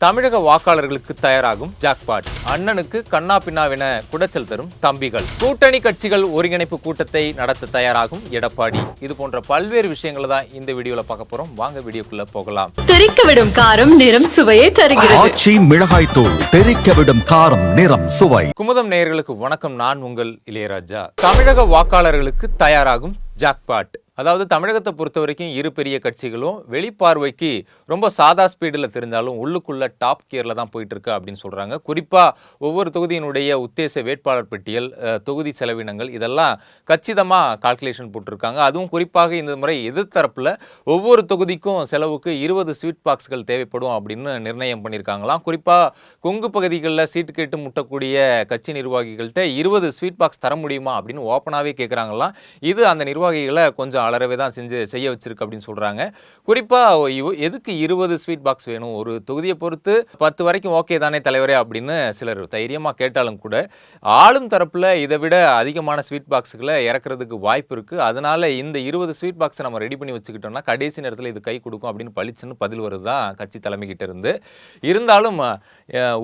தமிழக வாக்காளர்களுக்கு தயாராகும் ஜாக்பாட். அண்ணனுக்கு கண்ணா பின்னாவென குடைச்சல் தரும் தம்பிகள். கூட்டணி கட்சிகள் ஒருங்கிணைப்பு கூட்டத்தை நடத்த தயாராகும் எடப்பாடி. இது போன்ற பல்வேறு விஷயங்களை தான் இந்த வீடியோல பார்க்க போறோம். வாங்க வீடியோக்குள்ள போகலாம். தெறிக்க விடும் காரம் நிறம் சுவையை தருகிறது. ஆச்சி மிளகாய் தூள் தெறிக்க விடும் காரம் நிறம் சுவை. குமுதம் நேயர்களுக்கு வணக்கம். நான் உங்கள் இளையராஜா. தமிழக வாக்காளர்களுக்கு தயாராகும் ஜாக்பாட். அதாவது தமிழகத்தை பொறுத்த வரைக்கும் இரு பெரிய கட்சிகளும் வெளிப்பார்வைக்கு ரொம்ப சாதா ஸ்பீடில் தெரிஞ்சாலும் உள்ளுக்குள்ள டாப் கியரில் தான் போயிட்டு இருக்கு அப்படின்னு சொல்கிறாங்க. குறிப்பாக ஒவ்வொரு தொகுதியினுடைய உத்தேச வேட்பாளர் பட்டியல், தொகுதி செலவினங்கள் இதெல்லாம் கச்சிதமாக கால்குலேஷன் போட்டிருக்காங்க. அதுவும் குறிப்பாக இந்த முறை எதிர்த்தரப்பில் ஒவ்வொரு தொகுதிக்கும் செலவுக்கு 20 ஸ்வீட் பாக்ஸ்கள் தேவைப்படும் அப்படின்னு நிர்ணயம் பண்ணியிருக்காங்களாம். குறிப்பாக கொங்கு பகுதிகளில் சீட்டு கேட்டு முட்டக்கூடிய கட்சி நிர்வாகிகள்கிட்ட 20 ஸ்வீட் பாக்ஸ் தர முடியுமா அப்படின்னு ஓப்பனாகவே கேட்குறாங்களாம். இது அந்த நிர்வாகிகளை கொஞ்சம் அலறவே தான் செய்ய வச்சிருக்கு அப்படின்னு சொல்றாங்க. குறிப்பா எதுக்கு 20 ஸ்வீட் பாக்ஸ் வேணும்? ஒரு தொகுதியை பொறுத்து 10 வரைக்கும் ஓகே தானே தலைவரே அப்படின்னு சிலர் தைரியமா கேட்டாலும் கூட ஆளும் தரப்புல இதை விட அதிகமான ஸ்வீட் பாக்ஸ்களை இறக்குறதுக்கு வாய்ப்பு இருக்கு. அதனால இந்த 20 ஸ்வீட் பாக்ஸை நம்ம ரெடி பண்ணி வச்சுக்கிட்டோம்னா கடைசி நேரத்தில் இது கை கொடுக்கும் அப்படின்னு பளிச்சுன்னு பதில் வருதுதான் கட்சி தலைமை கிட்ட இருந்து. இருந்தாலும்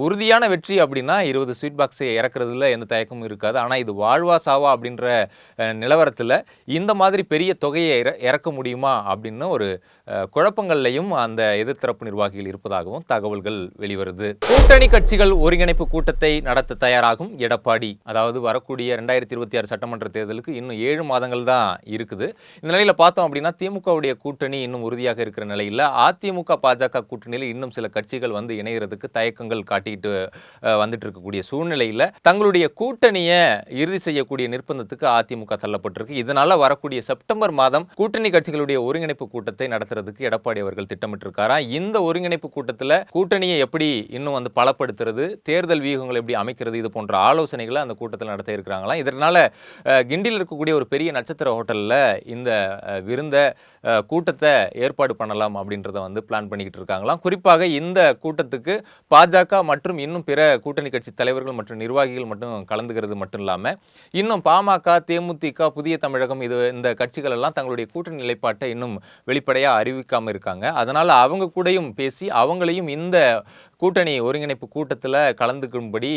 உறுதியான வெற்றி அப்படின்னா 20 ஸ்வீட் பாக்ஸை இறக்குறதுல எந்த தயக்கமும் இருக்காது. ஆனா இது வாழ்வா சாவா அப்படின்ற நிலவரத்தில் இந்த மாதிரி பெரிய தொகையை இறக்க முடியுமா அப்படின்னு ஒரு குழப்பங்கள்லையும் அந்த எதிர்த்தரப்பு நிர்வாகிகள் இருப்பதாகவும் தகவல்கள் வெளிவருது. கூட்டணி கட்சிகள் ஒருங்கிணைப்பு கூட்டத்தை நடத்த தயாராகும் எடப்பாடி. அதாவது வரக்கூடிய 2026 சட்டமன்ற தேர்தலுக்கு இன்னும் 7 மாதங்கள் தான் இருக்குது. இந்த நிலையில பார்த்தோம் அப்படின்னா திமுகவுடைய கூட்டணி இன்னும் உறுதியாக இருக்கிற நிலையில் அதிமுக பாஜக கூட்டணியில் இன்னும் சில கட்சிகள் வந்து இணைகிறதுக்கு தயக்கங்கள் காட்டிட்டு வந்துட்டு இருக்கக்கூடிய சூழ்நிலையில் தங்களுடைய கூட்டணியை இறுதி செய்யக்கூடிய நிர்பந்தத்துக்கு அதிமுக தள்ளப்பட்டிருக்கு. இதனால வரக்கூடிய செப்டம்பர் மாதம் கூட்டணி கட்சிகளுடைய ஒருங்கிணைப்பு கூட்டத்தை நடத்துறதுக்கு எடப்பாடி அவர்கள் திட்டமிட்டிருக்காரா. இந்த ஒருங்கிணைப்பு கூட்டத்தில் கூட்டணியை எப்படி இன்னும் வந்து பலப்படுத்துறது, தேர்தல் வியூகங்களை எப்படி அமைக்கிறது, இது போன்ற ஆலோசனைகளை அந்த கூட்டத்தில் நடத்த இருக்கிறாங்களாம். இதனால கிண்டியில் இருக்கக்கூடிய ஒரு பெரிய நட்சத்திர ஹோட்டலில் இந்த விருந்த கூட்டத்தை ஏற்பாடு பண்ணலாம் அப்படின்றத வந்து பிளான் பண்ணிக்கிட்டு இருக்காங்களாம். குறிப்பாக இந்த கூட்டத்துக்கு பாஜக மற்றும் இன்னும் பிற கூட்டணி கட்சி தலைவர்கள் மற்றும் நிர்வாகிகள் மட்டும் கலந்துக்கிறது மட்டும் இல்லாமல் இன்னும் பாமக, தேமுதிக, புதிய தமிழகம் இந்த கட்சிகள் எல்லாம் தங்களுடைய கூட்டணி நிலைப்பாட்டை இன்னும் வெளிப்படையாக அறிவிக்காமல் இருக்காங்க. அதனால அவங்க கூடயும் பேசி அவங்களையும் இந்த கூட்டணி ஒருங்கிணைப்பு கூட்டத்தில் கலந்துக்கும்படி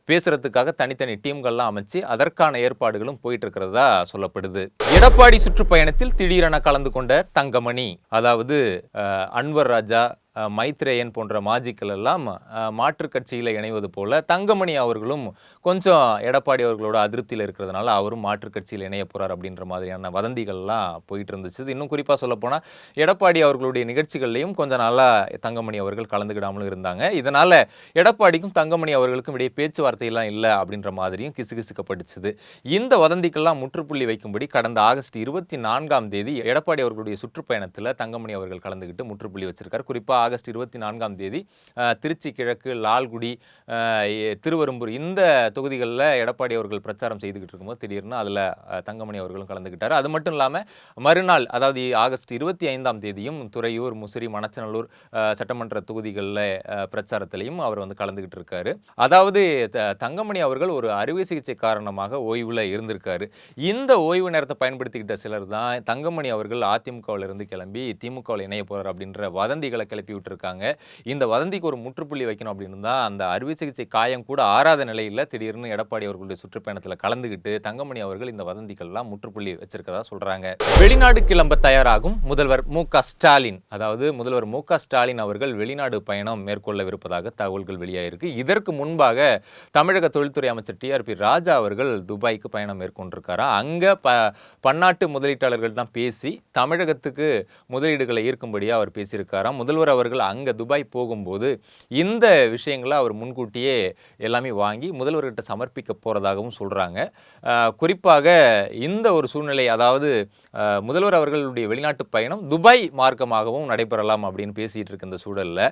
பேசுறதுக்காக தனித்தனி டீம்கள்லாம் அமைச்சு அதற்கான ஏற்பாடுகளும் போயிட்டு இருக்கிறதா சொல்லப்படுது. எடப்பாடி சுற்றுப்பயணத்தில் திடீரென கலந்து கொண்ட தங்கமணி, அதாவது அன்வர் ராஜா, மைத்ரேயன் போன்ற மாஜிக்கள் எல்லாம் மாற்றுக் கட்சியில் இணைவது போல தங்கமணி அவர்களும் கொஞ்சம் எடப்பாடி அவர்களோட அதிருப்தியில் இருக்கிறதுனால அவரும் மாற்றுக் கட்சியில் இணைய போறார் அப்படின்ற மாதிரியான வதந்திகள்லாம் போயிட்டு இருந்துச்சு. இன்னும் குறிப்பாக சொல்ல போனால் எடப்பாடி அவர்களுடைய நிகழ்ச்சிகள்லையும் கொஞ்சம் நாளா தங்கமணி அவர்கள் கலந்துக்கிடாமலும் இருந்தாங்க. இதனால எடப்பாடிக்கும் தங்கமணி அவர்களுக்கும் இடையே பேச்சுவார்த்தையெல்லாம் இல்லை அப்படின்ற மாதிரியும் கிசுகிசுக்கப்பட்டுச்சு. இந்த வதந்திக்கெல்லாம் முற்றுப்புள்ளி வைக்கும்படி கடந்த ஆகஸ்ட் 24ஆம் தேதி எடப்பாடி அவர்களுடைய சுற்றுப்பயணத்தில் தங்கமணி அவர்கள் கலந்துக்கிட்டு முற்றுப்புள்ளி வச்சிருக்காரு. குறிப்பாக ஆகஸ்ட் 24ஆம் தேதி திருச்சி கிழக்கு, லால்குடி, திருவெரும்பூர் இந்த தொகுதிகளில் எடப்பாடி அவர்கள் பிரச்சாரம் செய்துகிட்டு இருக்கும்போது திடீர்னு அதில் தங்கமணி அவர்களும் கலந்துக்கிட்டார். அது மட்டும் இல்லாமல் மறுநாள், அதாவது ஆகஸ்ட் 25ஆம் தேதியும் துறையூர், முசிறி, மணச்சநல்லூர் சட்டமன்ற தொகுதிகளில் பிரச்சாரத்திலையும் அவர் வந்து கலந்துக்கிட்டு இருக்காரு. அதாவது தங்கமணி அவர்கள் ஒரு அறுவை சிகிச்சை காரணமாக ஓய்வில் இருந்திருக்காரு. இந்த ஓய்வு நேரத்தை பயன்படுத்திக்கிட்ட சிலர் தான் தங்கமணி அவர்கள் அதிமுகவில் இருந்து கிளம்பி திமுகவில் இணைய போறார் அப்படின்ற வதந்திகளை கிளப்பி விட்டுருக்காங்க. இந்த வதந்திக்கு ஒரு முற்றுப்புள்ளி வைக்கணும் அப்படின்னு தான் அந்த அறுவை சிகிச்சை காயம் கூட ஆறாத நிலையில் திடீர்னு எடப்பாடி அவர்களுடைய சுற்றுப்பயணத்தில் கலந்துகிட்டு தங்கமணி அவர்கள் இந்த வதந்திகள்லாம் முற்றுப்புள்ளி வச்சிருக்கதா சொல்றாங்க. வெளிநாடு கிளம்ப தயாராகும் முதல்வர் மு.க. ஸ்டாலின். அதாவது முதல்வர் மு.க. ஸ்டாலின் அவர்கள் வெளிநாடு பயணம் மேற்கொள்ளவிருப்பதாக தகவல்கள் வெளியாயிருக்கு. இதற்கு முன்பாக தமிழக தொழில்துறை அமைச்சர் டிஆர்பி ராஜா அவர்கள் துபாய்க்கு பயணம் மேற்கொண்டிருக்காரா. அங்க பன்னாட்டு முதலீட்டாளர்கள் தான் பேசி தமிழகத்துக்கு முதலீடுகளை ஈர்க்கும்படியாக அவர் பேசியிருக்காராம். முதல்வர் அவர்கள் அங்கே துபாய் போகும்போது இந்த விஷயங்களை அவர் முன்கூட்டியே எல்லாமே வாங்கி முதல்வர்கிட்ட சமர்ப்பிக்க போகிறதாகவும் சொல்கிறாங்க. குறிப்பாக இந்த ஒரு சூழ்நிலை, அதாவது முதல்வர் அவர்களுடைய வெளிநாட்டு பயணம் துபாய் மார்க்கமாகவும் நடைபெறலாம் அப்படின்னு பேசிகிட்டு இருக்க இந்த சூழலில்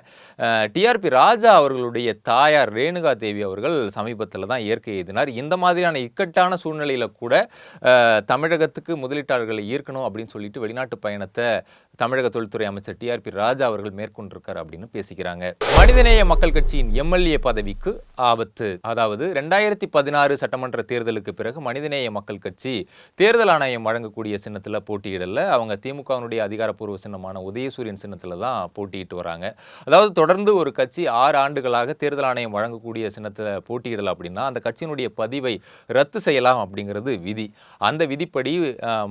டிஆர்பி ராஜா அவர்களுடைய தாயார் ரேணுகா தேவி அவர்கள் சமீபத்தில் தான் இயற்கை எய்தினார். இந்த மாதிரியான இக்கட்டான சூழ்நிலையில் கூட தமிழகத்துக்கு முதலீட்டாளர்களை ஈர்க்கணும் அப்படின்னு சொல்லிட்டு வெளிநாட்டு பயணத்தை தமிழக தொழில்துறை அமைச்சர் டிஆர்பி ராஜா அவர்கள் மேற்கொண்டு கொண்டிருக்காரு அப்படின்னு பேசிக்கிறாங்க. மனிதநேய மக்கள் கட்சியின் எம்எல்ஏ பதவிக்கு ஆபத்து. அதாவது 2016 சட்டமன்ற தேர்தலுக்கு பிறகு மனிதநேய மக்கள் கட்சி தேர்தல் ஆணையம் வழங்கக்கூடிய சின்னத்தில் போட்டியிடல. அவங்க திமுகவினுடைய அதிகாரப்பூர்வ சின்னமான உதயசூரியன் சின்னத்தில் தான் போட்டியிட்டு வராங்க. அதாவது தொடர்ந்து ஒரு கட்சி 6 ஆண்டுகளாக தேர்தல் ஆணையம் வழங்கக்கூடிய சின்னத்தில் போட்டியிடல அப்படின்னா அந்த கட்சியினுடைய பதிவை ரத்து செய்யலாம் அப்படிங்கிறது விதி. அந்த விதிப்படி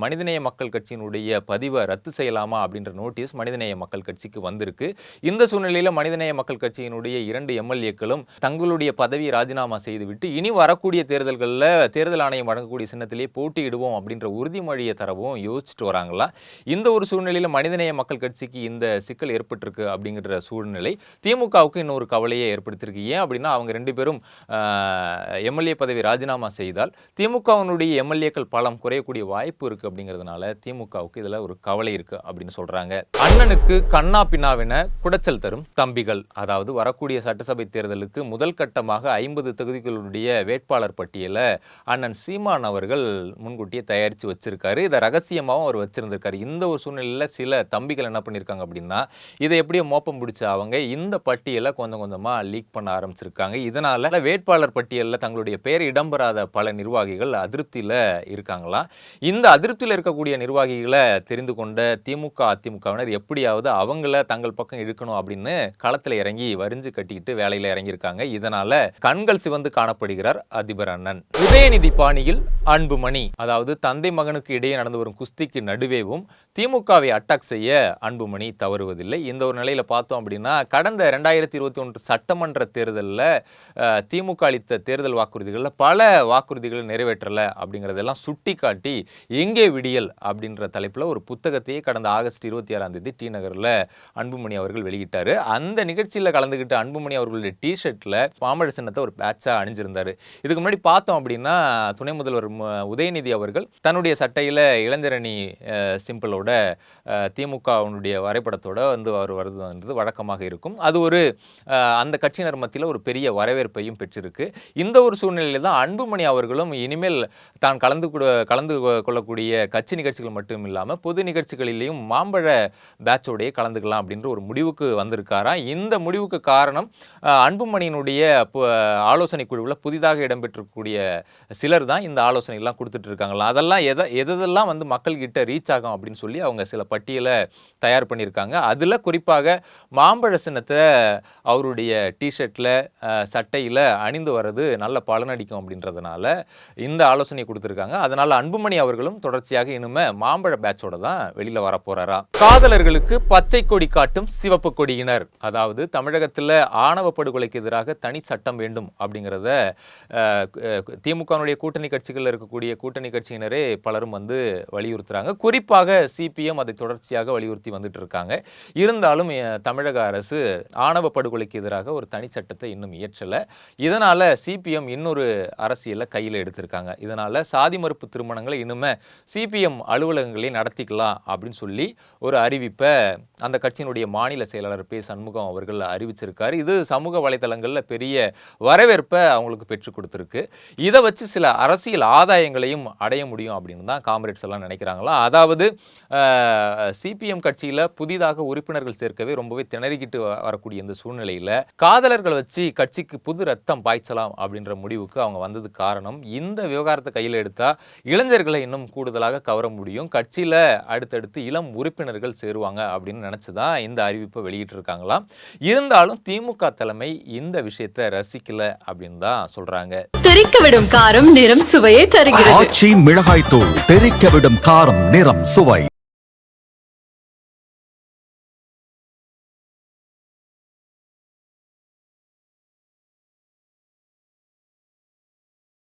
மனிதநேய மக்கள் கட்சியினுடைய பதிவை ரத்து செய்யலாமா அப்படின்ற நோட்டீஸ் மனிதநேய மக்கள் கட்சிக்கு வந்திருக்கு. இந்த சூழ்நிலையில் மனிதநேய மக்கள் கட்சியினுடைய 2 எம்எல்ஏக்களும் தங்களுடைய பதவியை ராஜினாமா செய்துவிட்டு இனி வரக்கூடிய தேர்தல்களில் தேர்தல் ஆணையம் வழங்கக்கூடிய சின்னத்திலேயே போட்டியிடுவோம் அப்படின்ற உறுதிமொழியை தரவும் யோசிச்சுட்டு வராங்களா. இந்த ஒரு சூழ்நிலையில் மனிதநேய மக்கள் கட்சிக்கு இந்த சிக்கல் ஏற்பட்டிருக்கு அப்படிங்கிற சூழ்நிலை திமுகவுக்கு இன்னொரு கவலையை ஏற்படுத்தியிருக்கு. ஏன் அப்படின்னா அவங்க 2 பேரும் எம்எல்ஏ பதவி ராஜினாமா செய்தால் திமுகவினுடைய எம்எல்ஏக்கள் பலம் குறையக்கூடிய வாய்ப்பு இருக்கு அப்படிங்கிறதுனால திமுகவுக்கு இதுல ஒரு கவலை இருக்கு அப்படின்னு சொல்றாங்க. அண்ணனுக்கு கண்ணா பின்னாவென குடைச்சல் தரும் தம்பிகள். அதாவது வரக்கூடிய சட்டசபை தேர்தலுக்கு முதல் கட்டமாக 50 தொகுதிகளுடைய வேட்பாளர் பட்டியலை அண்ணன் சீமான் அவர்கள் முன்கூட்டியே தயாரித்து வச்சிருக்காரு. இதை ரகசியமாகவும் அவர் வச்சிருந்திருக்காரு. இந்த ஒரு சூழ்நிலையில் சில தம்பிகள் என்ன பண்ணியிருக்காங்க அப்படின்னா இதை எப்படியோ மோப்பம் பிடிச்ச அவங்க இந்த பட்டியலை கொஞ்சம் கொஞ்சமாக லீக் பண்ண ஆரம்பிச்சிருக்காங்க. இதனால வேட்பாளர் பட்டியலில் தங்களுடைய பெயர் இடம்பெறாத பல நிர்வாகிகள் அதிருப்தியில் இருக்காங்களா. இந்த அதிருப்தியில் இருக்கக்கூடிய நிர்வாகிகளை தெரிந்து கொண்ட திமுக அதிமுகவினர் எப்படியாவது அவங்கள தங்கள் பக்கம் இழுக்கணும் அப்படின்னு களத்தில் இறங்கி வரிஞ்சு கட்டிக்கிட்டு வேலையில் இறங்கியிருக்காங்க. இதனால கண்கள் சிவந்து காணப்படுகிறார் அதிபர் அண்ணன். உதயநிதி பாணியில் அன்புமணி. அதாவது தந்தை மகனுக்கு இடையே நடந்து வரும் குஸ்திக்கு நடுவேவும் திமுகவை அட்டாக் செய்ய அன்புமணி தவறுவதில்லை. இந்த ஒரு நிலையில பார்த்தோம் அப்படின்னா கடந்த 2021 சட்டமன்ற தேர்தலில் திமுக அளித்த தேர்தல் வாக்குறுதிகளில் பல வாக்குறுதிகளை நிறைவேற்றல அப்படிங்கிறதெல்லாம் சுட்டி காட்டி எங்கே விடியல் அப்படின்ற தலைப்பில் ஒரு புத்தகத்தையே கடந்த ஆகஸ்ட் 26ஆம் தேதி டி நகரில் அன்புமணி அவர்கள் வெளியிட்டார். அந்த நிகழ்ச்சியில் கலந்துக்கிட்ட அன்புமணி அவர்களுடைய டிஷர்ட்டில் பாமர சின்னத்தை ஒரு பேட்சாக அணிஞ்சிருந்தார். இதுக்கு முன்னாடி பார்த்தோம் அப்படின்னா துணை முதல்வர் உதயநிதி அவர்கள் தன்னுடைய சட்டையில் இளைஞரணி சிம்பிளோட திமுகவுடைய வரைபடத்தோட அவர் வருது வழக்கமாக இருக்கும். அது ஒரு அந்த கட்சியினர் மத்தியில் ஒரு பெரிய வரவேற்பையும் பெற்றிருக்கு. இந்த ஒரு சூழ்நிலையில் தான் அன்புமணி அவர்களும் இனிமேல் தான் கலந்து கொள்ளக்கூடிய கட்சி நிகழ்ச்சிகள் மட்டும் இல்லாமல் பொது நிகழ்ச்சிகளிலேயும் மாம்பழ பேட்சோடையே கலந்துக்கலாம் அப்படின்ற ஒரு முடிவுக்கு வந்திருக்காராம். இந்த முடிவுக்கு காரணம் அன்புமணியினுடைய ஆலோசனை குழுவில் புதிதாக இடம்பெற்றக்கூடிய சிலர் தான் இந்த ஆலோசனைகள்லாம் கொடுத்துட்டு இருக்காங்களா. அதெல்லாம் எதெல்லாம் மக்கள் கிட்ட ரீச் ஆகும் அப்படின்னு சொல்லி அவங்க சில பட்டியலை தயார் பண்ணியிருக்காங்க. அதில் குறிப்பாக மாம்பழ சின்னத்தை அவருடைய டிஷர்ட்டில் சட்டையில் அணிந்து வர்றது நல்ல பலனடிக்கும் அப்படின்றதுனால இந்த ஆலோசனை கொடுத்துருக்காங்க. அதனால அன்புமணி அவர்களும் தொடர்ச்சியாக இனிமே மாம்பழ பேட்சோட தான் வெளியில வர போறாரா. காதலர்களுக்கு பச்சை கொடி காட்டும் சிவப்பு கொடியினர். அதாவது தமிழகத்தில் ஆணவ படுகொலைக்கு எதிராக தனி சட்டம் வேண்டும் அப்படிங்கிறத திமுகவுடைய கூட்டணி கட்சிகளில் இருக்கக்கூடிய கூட்டணி கட்சியினரே பலரும் வலியுறுத்துறாங்க. குறிப்பாக சிபிஎம் அதை தொடர்ச்சியாக வலியுறுத்தி வந்துட்டு இருக்காங்க. இருந்தாலும் தமிழக அரசு ஆணவ படுகொலைக்கு எதிராக ஒரு தனி சட்டத்தை இன்னும் இயற்றல. இதனால சிபிஎம் இன்னொரு அரசியலை கையில் எடுத்திருக்காங்க. இதனால சாதி மறுப்பு திருமணங்களை இனிமே சிபிஎம் அலுவலகங்களே நடத்திக்கலாம் அப்படின்னு சொல்லி ஒரு அறிவிப்பை அந்த கட்சியினுடைய மாநில செயலாளர் பே சண்முகம் அவர்கள் அறிவிச்சிருக்காரு. இது சமூக வலைதளங்களில் பெரிய வரவேற்பை அவங்களுக்கு பெற்றுக் கொடுத்துருக்கு. இதை வச்சு சில அரசியல் ஆதாயங்களையும் அடைய முடியும் அப்படின்னு தான் காம்ரேட்ஸ் எல்லாம் நினைக்கிறாங்களா. அதாவது சிபிஎம் கட்சியில் புதிதாக உறுப்பினர்கள் சேர்க்கவே ரொம்பவே திணறிக்கிட்டு வரக்கூடிய இந்த சூழ்நிலையில் காதலர்கள் வச்சு கட்சிக்கு புது ரத்தம் பாய்ச்சலாம் அப்படின்ற முடிவுக்கு அவங்க வந்தது காரணம் இந்த விவகாரத்தை கையில் எடுத்தா இளைஞர்களை இன்னும் கூடுதலாக கவர முடியும், கட்சியில அடுத்தடுத்து இளம் உறுப்பினர்கள் சேருவாங்க அப்படின்னு நினைச்சுதான் இந்த அறிவிப்பை வெளியிட்டு இருக்காங்களாம். இருந்தாலும் திமுக தலைமை இந்த விஷயத்தை ரசிக்கல அப்படின்னு தான் சொல்றாங்க. தெறிக்க விடும் காரம் நிறம் சுவையை தருகிறது. ஆச்சி மிளகாய் தூள் தெறிக்க விடும் காரம் நிறம் சுவை.